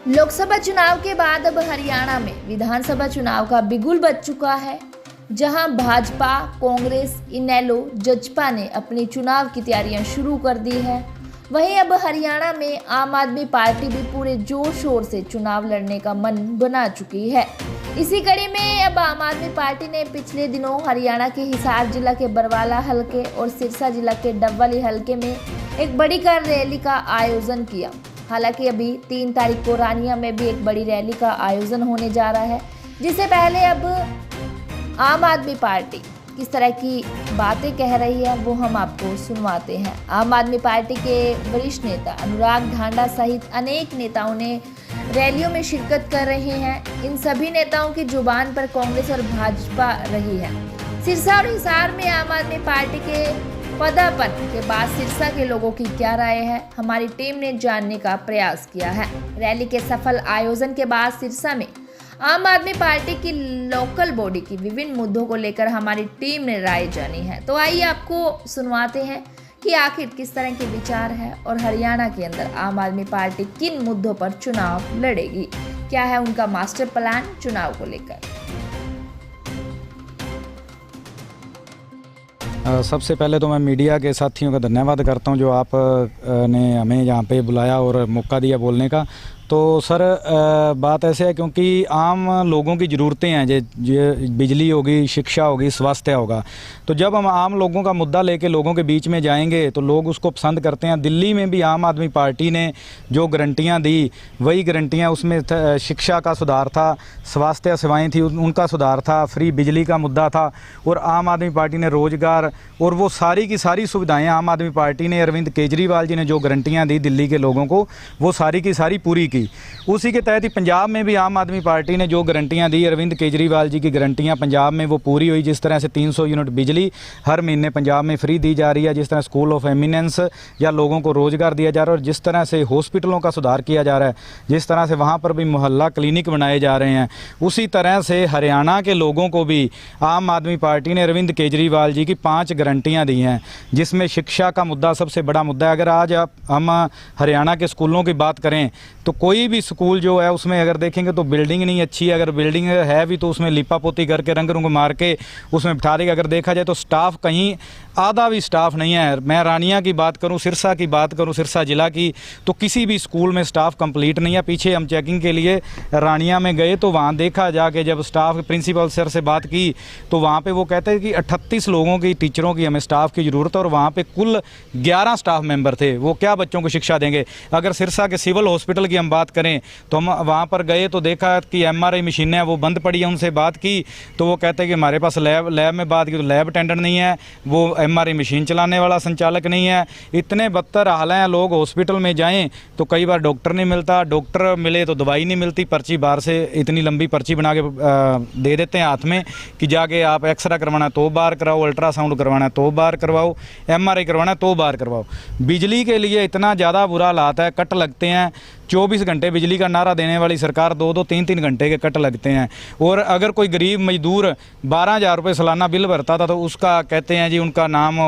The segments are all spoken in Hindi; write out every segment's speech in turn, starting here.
लोकसभा चुनाव के बाद अब हरियाणा में विधानसभा चुनाव का बिगुल बज चुका है, जहां भाजपा, कांग्रेस, इनेलो, जजपा ने अपनी चुनाव की तैयारियां शुरू कर दी है। वहीं अब हरियाणा में आम आदमी पार्टी भी पूरे जोर शोर से चुनाव लड़ने का मन बना चुकी है। इसी कड़ी में अब आम आदमी पार्टी ने पिछले दिनों हरियाणा के हिसार जिला के बरवाला हलके और सिरसा जिला के डबवाली हलके में एक बड़ी कार रैली का आयोजन किया। हालांकि अभी 3 तारीख को रानिया में भी एक बड़ी रैली का आयोजन होने जा रहा है, जिससे पहले अब आम आदमी पार्टी किस तरह की बातें कह रही है वो हम आपको सुनवाते हैं। आम आदमी पार्टी के वरिष्ठ नेता अनुराग ढांडा सहित अनेक नेताओं ने रैलियों में शिरकत कर रहे हैं। इन सभी नेताओं की जुबान पर कांग्रेस और भाजपा रही है। सिरसा और हिसार में आम आदमी पार्टी के पदार्पण के बाद सिरसा के लोगों की क्या राय है, हमारी टीम ने जानने का प्रयास किया है। रैली के सफल आयोजन के बाद सिरसा में आम आदमी पार्टी की लोकल बॉडी की विभिन्न मुद्दों को लेकर हमारी टीम ने राय जानी है। तो आइए आपको सुनवाते हैं कि आखिर किस तरह के विचार है और हरियाणा के अंदर आम आदमी पार्टी किन मुद्दों पर चुनाव लड़ेगी, क्या है उनका मास्टर प्लान चुनाव को लेकर। सबसे पहले तो मैं मीडिया के साथियों का धन्यवाद करता हूं जो आप ने हमें यहाँ पे बुलाया और मौका दिया बोलने का। तो सर बात ऐसे है क्योंकि आम लोगों की ज़रूरतें हैं, जो बिजली होगी, शिक्षा होगी, स्वास्थ्य होगा। तो जब हम आम लोगों का मुद्दा लेके लोगों के बीच में जाएंगे तो लोग उसको पसंद करते हैं। दिल्ली में भी आम आदमी पार्टी ने जो गारंटियां दी वही गारंटियां, उसमें शिक्षा का सुधार था, स्वास्थ्य सेवाएं थी उनका सुधार था, फ्री बिजली का मुद्दा था, और आम आदमी पार्टी ने रोज़गार और वो सारी की सारी सुविधाएँ आम आदमी पार्टी ने, अरविंद केजरीवाल जी ने जो गारंटियाँ दी दिल्ली के लोगों को, वो सारी की सारी पूरी की। उसी के तहत ही पंजाब में भी आम आदमी पार्टी ने जो गारंटियां दी, अरविंद केजरीवाल जी की गारंटियां पंजाब में वो पूरी हुई। जिस तरह से 300 यूनिट बिजली हर महीने पंजाब में फ्री दी जा रही है, जिस तरह स्कूल ऑफ एमिनेंस या लोगों को रोज़गार दिया जा रहा है, और जिस तरह से हॉस्पिटलों का सुधार किया जा रहा है, जिस तरह से वहाँ पर भी मोहल्ला क्लिनिक बनाए जा रहे हैं, उसी तरह से हरियाणा के लोगों को भी आम आदमी पार्टी ने अरविंद केजरीवाल जी की 5 गारंटियाँ दी हैं, जिसमें शिक्षा का मुद्दा सबसे बड़ा मुद्दा है। अगर आज हम हरियाणा के स्कूलों की बात करें तो कोई भी स्कूल जो है उसमें अगर देखेंगे तो बिल्डिंग नहीं अच्छी है, अगर बिल्डिंग है भी तो उसमें लिपा पोती करके रंग रूंग मार के उसमें बिठा देगा। अगर देखा जाए तो स्टाफ कहीं आधा भी स्टाफ नहीं है। मैं रानिया की बात करूं, सिरसा की बात करूं, सिरसा जिला की, तो किसी भी स्कूल में स्टाफ कंप्लीट नहीं है। पीछे हम चेकिंग के लिए रानिया में गए तो वहाँ देखा जाके जब स्टाफ प्रिंसिपल सर से बात की तो वहाँ पे वो कहते हैं कि 38 लोगों की, टीचरों की हमें स्टाफ की ज़रूरत है, और वहाँ पे कुल 11 स्टाफ मेंबर थे। वो क्या बच्चों को शिक्षा देंगे। अगर सिरसा के सिविल हॉस्पिटल की हम बात करें तो हम वहाँ पर गए तो देखा कि MRI मशीनें वो बंद पड़ी है। उनसे बात की तो वो कहते हैं कि हमारे पास लैब में बात की तो लैब अटेंडेंट नहीं है, वो MRI मशीन चलाने वाला संचालक नहीं है। इतने बदतर हाल हैं। लोग हॉस्पिटल में जाएं तो कई बार डॉक्टर नहीं मिलता, डॉक्टर मिले तो दवाई नहीं मिलती, पर्ची बाहर से इतनी लंबी पर्ची बना के दे देते हैं हाथ में कि जाके आप एक्सरा करवाना है तो बाहर कराओ, अल्ट्रासाउंड करवाना है तो बाहर करवाओ, MRI करवाना है तो बाहर करवाओ। बिजली के लिए इतना ज़्यादा बुरा हालात है, कट लगते हैं। 24 घंटे बिजली का नारा देने वाली सरकार 2-2, 3-3 घंटे के कट लगते हैं। और अगर कोई गरीब मजदूर 12,000 रुपये सालाना बिल भरता था तो उसका कहते हैं जी उनका नाम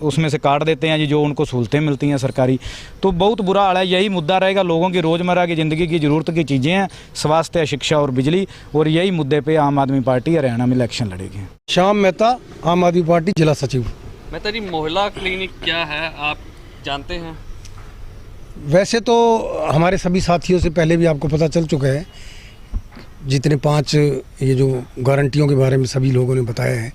उसमें से काट देते हैं जी, जो उनको सहूलतें मिलती हैं सरकारी। तो बहुत बुरा हाल है। यही मुद्दा रहेगा। लोगों की रोज़मर्रा की ज़िंदगी की ज़रूरत की चीज़ें हैं, स्वास्थ्य, शिक्षा और बिजली, और यही मुद्दे पर आम आदमी पार्टी हरियाणा में इलेक्शन लड़ेगी। श्याम मेहता, आम आदमी पार्टी जिला सचिव। मेहता जी, मोहल्ला क्लिनिक क्या है आप जानते हैं? वैसे तो हमारे सभी साथियों से पहले भी आपको पता चल चुका है, जितने 5 ये जो गारंटियों के बारे में सभी लोगों ने बताया है।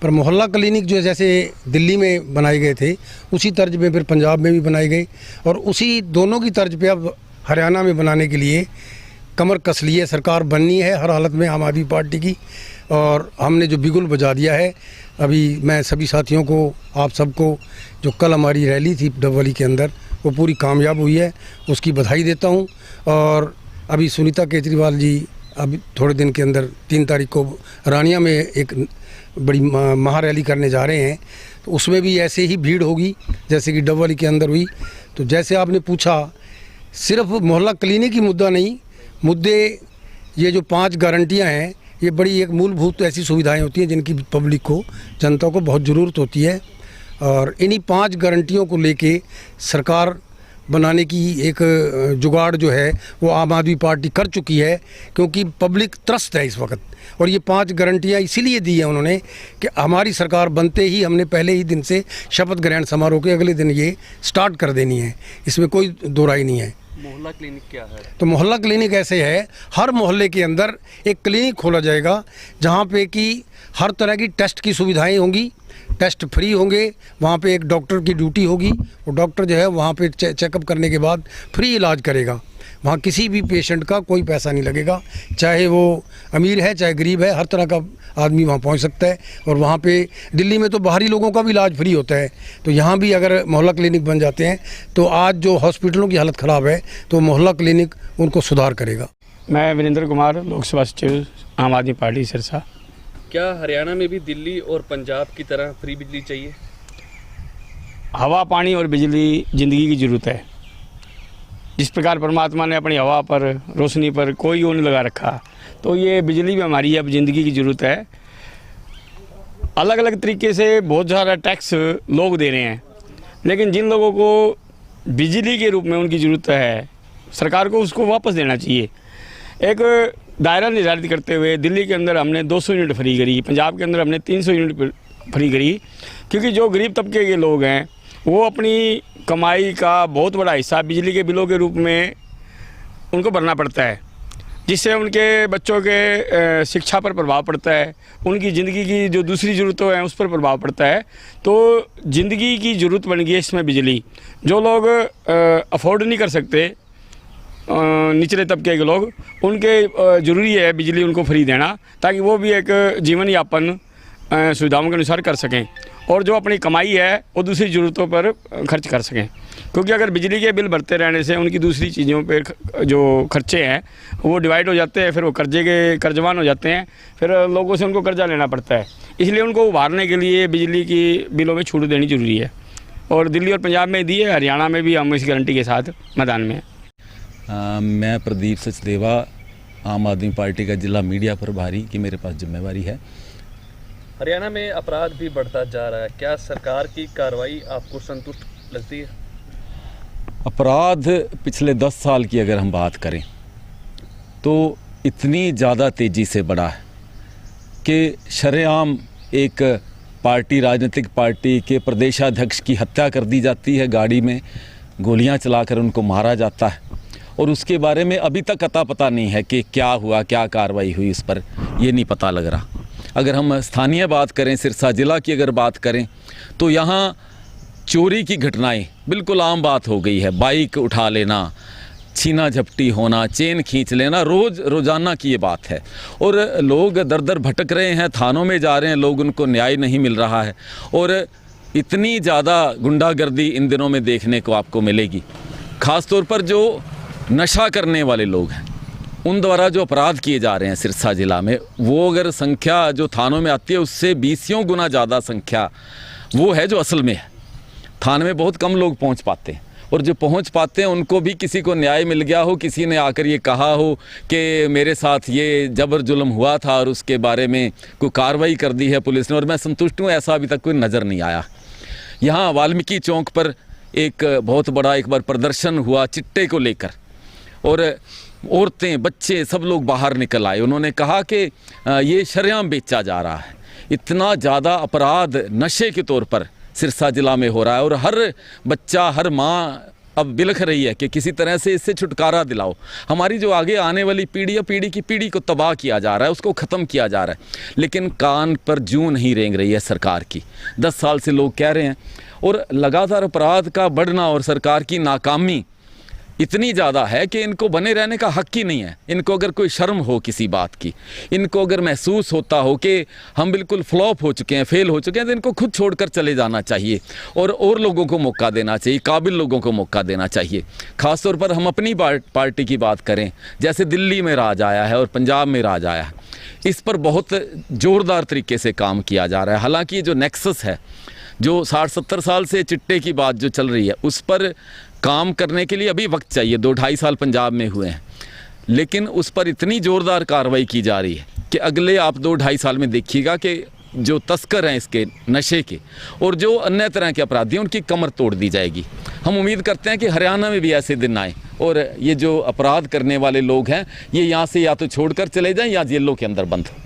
पर मोहल्ला क्लिनिक जो जैसे दिल्ली में बनाए गए थे उसी तर्ज में फिर पंजाब में भी बनाए गए, और उसी दोनों की तर्ज पे अब हरियाणा में बनाने के लिए कमर कस ली है। सरकार बननी है हर हालत में आम आदमी पार्टी की, और हमने जो बिगुल बजा दिया है। अभी मैं सभी साथियों को, आप सबको, जो कल हमारी रैली थी डबवाली के अंदर, वो पूरी कामयाब हुई है, उसकी बधाई देता हूँ। और अभी सुनीता केजरीवाल जी अभी थोड़े दिन के अंदर 3 तारीख को रानिया में एक बड़ी महा रैली करने जा रहे हैं, तो उसमें भी ऐसे ही भीड़ होगी जैसे कि डबवाली के अंदर हुई। तो जैसे आपने पूछा, सिर्फ मोहल्ला क्लिनिक ही मुद्दा नहीं, मुद्दे ये जो 5 गारंटियाँ हैं, ये बड़ी एक मूलभूत ऐसी सुविधाएं होती हैं जिनकी पब्लिक को, जनता को बहुत ज़रूरत होती है। और इन्हीं 5 गारंटियों को लेके सरकार बनाने की एक जुगाड़ जो है वो आम आदमी पार्टी कर चुकी है, क्योंकि पब्लिक त्रस्त है इस वक्त। और ये 5 गारंटियाँ इसीलिए दी हैं उन्होंने कि हमारी सरकार बनते ही हमने पहले ही दिन से शपथ ग्रहण समारोह के अगले दिन ये स्टार्ट कर देनी है, इसमें कोई दो राय नहीं है। मोहल्ला क्लिनिक क्या है? तो मोहल्ला क्लिनिक ऐसे है, हर मोहल्ले के अंदर एक क्लिनिक खोला जाएगा जहाँ पे कि हर तरह की टेस्ट की सुविधाएं होंगी, टेस्ट फ्री होंगे। वहाँ पे एक डॉक्टर की ड्यूटी होगी, वो डॉक्टर जो है वहाँ पे चेकअप करने के बाद फ्री इलाज करेगा। वहाँ किसी भी पेशेंट का कोई पैसा नहीं लगेगा, चाहे वो अमीर है चाहे गरीब है, हर तरह का आदमी वहाँ पहुँच सकता है। और वहाँ पे दिल्ली में तो बाहरी लोगों का भी इलाज फ्री होता है, तो यहाँ भी अगर मोहल्ला क्लिनिक बन जाते हैं तो आज जो हॉस्पिटलों की हालत ख़राब है तो मोहल्ला क्लिनिक उनको सुधार करेगा। मैं वीरेंद्र कुमार, लोकसभा सचिव, आम आदमी पार्टी सिरसा। क्या हरियाणा में भी दिल्ली और पंजाब की तरह फ्री बिजली चाहिए? हवा, पानी और बिजली ज़िंदगी की ज़रूरत है। जिस प्रकार परमात्मा ने अपनी हवा पर, रोशनी पर कोई वो नहीं लगा रखा, तो ये बिजली भी हमारी अब ज़िंदगी की ज़रूरत है। अलग अलग तरीके से बहुत सारा टैक्स लोग दे रहे हैं, लेकिन जिन लोगों को बिजली के रूप में उनकी ज़रूरत है, सरकार को उसको वापस देना चाहिए। एक दायरा निर्धारित करते हुए दिल्ली के अंदर हमने 200 यूनिट फ्री करी, पंजाब के अंदर हमने 300 यूनिट फ्री करी, क्योंकि जो गरीब तबके के लोग हैं वो अपनी कमाई का बहुत बड़ा हिस्सा बिजली के बिलों के रूप में उनको भरना पड़ता है, जिससे उनके बच्चों के शिक्षा पर प्रभाव पड़ता है, उनकी ज़िंदगी की जो दूसरी ज़रूरतें हैं उस पर प्रभाव पड़ता है। तो ज़िंदगी की ज़रूरत बन गई है इसमें बिजली। जो लोग अफोर्ड नहीं कर सकते, निचले तबके के लोग, उनके ज़रूरी है बिजली उनको फ्री देना, ताकि वो भी एक जीवन यापन सुविधाओं के अनुसार कर सकें, और जो अपनी कमाई है वो दूसरी ज़रूरतों पर खर्च कर सकें। क्योंकि अगर बिजली के बिल भरते रहने से उनकी दूसरी चीज़ों पे जो खर्चे हैं वो डिवाइड हो जाते हैं, फिर वो कर्जवान हो जाते हैं, फिर लोगों से उनको कर्जा लेना पड़ता है। इसलिए उनको उभारने के लिए बिजली की बिलों में छूट देनी जरूरी है, और दिल्ली और पंजाब में दी है, हरियाणा में भी हम इस गारंटी के साथ मैदान में हैं। मैं प्रदीप सचदेवा, आम आदमी पार्टी का जिला मीडिया प्रभारी की मेरे पास जिम्मेवारी है। हरियाणा में अपराध भी बढ़ता जा रहा है, क्या सरकार की कार्रवाई आपको संतुष्ट लगती है? अपराध पिछले 10 साल की अगर हम बात करें तो इतनी ज़्यादा तेज़ी से बढ़ा है कि शरेआम एक पार्टी, राजनीतिक पार्टी के प्रदेशाध्यक्ष की हत्या कर दी जाती है, गाड़ी में गोलियां चलाकर उनको मारा जाता है, और उसके बारे में अभी तक अता पता नहीं है कि क्या हुआ, क्या कार्रवाई हुई, इस पर ये नहीं पता लग रहा। अगर हम स्थानीय बात करें, सिरसा ज़िला की अगर बात करें तो यहाँ चोरी की घटनाएं बिल्कुल आम बात हो गई है। बाइक उठा लेना, छीना झपटी होना, चेन खींच लेना रोज़ाना की ये बात है, और लोग दर दर भटक रहे हैं, थानों में जा रहे हैं लोग, उनको न्याय नहीं मिल रहा है। और इतनी ज़्यादा गुंडागर्दी इन दिनों में देखने को आपको मिलेगी, ख़ास तौर पर जो नशा करने वाले लोग हैं उन द्वारा जो अपराध किए जा रहे हैं सिरसा ज़िला में, वो अगर संख्या जो थानों में आती है उससे 20 गुना ज़्यादा संख्या वो है जो असल में है। थाने में बहुत कम लोग पहुंच पाते हैं, और जो पहुंच पाते हैं उनको भी किसी को न्याय मिल गया हो, किसी ने आकर ये कहा हो कि मेरे साथ ये जबर जुल्म हुआ था और उसके बारे में कोई कार्रवाई कर दी है पुलिस ने और मैं संतुष्ट हूँ, ऐसा अभी तक कोई नज़र नहीं आया। यहाँ वाल्मीकि चौक पर एक बहुत बड़ा एक बार प्रदर्शन हुआ चिट्टे को लेकर, और औरतें, बच्चे, सब लोग बाहर निकल आए। उन्होंने कहा कि ये शरेआम बेचा जा रहा है। इतना ज़्यादा अपराध नशे के तौर पर सिरसा ज़िला में हो रहा है, और हर बच्चा, हर माँ अब बिलख रही है कि किसी तरह से इससे छुटकारा दिलाओ। हमारी जो आगे आने वाली पीढ़ी है, पीढ़ी की पीढ़ी को तबाह किया जा रहा है, उसको ख़त्म किया जा रहा है, लेकिन कान पर जूं नहीं रेंग रही है सरकार की। 10 साल से लोग कह रहे हैं, और लगातार अपराध का बढ़ना और सरकार की नाकामी इतनी ज़्यादा है कि इनको बने रहने का हक ही नहीं है। इनको अगर कोई शर्म हो किसी बात की, इनको अगर महसूस होता हो कि हम बिल्कुल फ्लॉप हो चुके हैं, फेल हो चुके हैं, तो इनको खुद छोड़कर चले जाना चाहिए और लोगों को मौका देना चाहिए, काबिल लोगों को मौका देना चाहिए। ख़ास तौर पर हम अपनी पार्टी की बात करें, जैसे दिल्ली में राज आया है और पंजाब में राज आया है, इस पर बहुत ज़ोरदार तरीके से काम किया जा रहा है। हालाँकि जो नेक्सस है, जो 60-70 साल से चिट्टे की बात जो चल रही है, उस पर काम करने के लिए अभी वक्त चाहिए। 2-2.5 साल पंजाब में हुए हैं, लेकिन उस पर इतनी ज़ोरदार कार्रवाई की जा रही है कि अगले आप 2-2.5 साल में देखिएगा कि जो तस्कर हैं इसके नशे के और जो अन्य तरह के अपराधी हैं उनकी कमर तोड़ दी जाएगी। हम उम्मीद करते हैं कि हरियाणा में भी ऐसे दिन आए और ये जो अपराध करने वाले लोग हैं ये यहाँ से या तो छोड़कर चले जाएं या जेलों के अंदर बंद हो।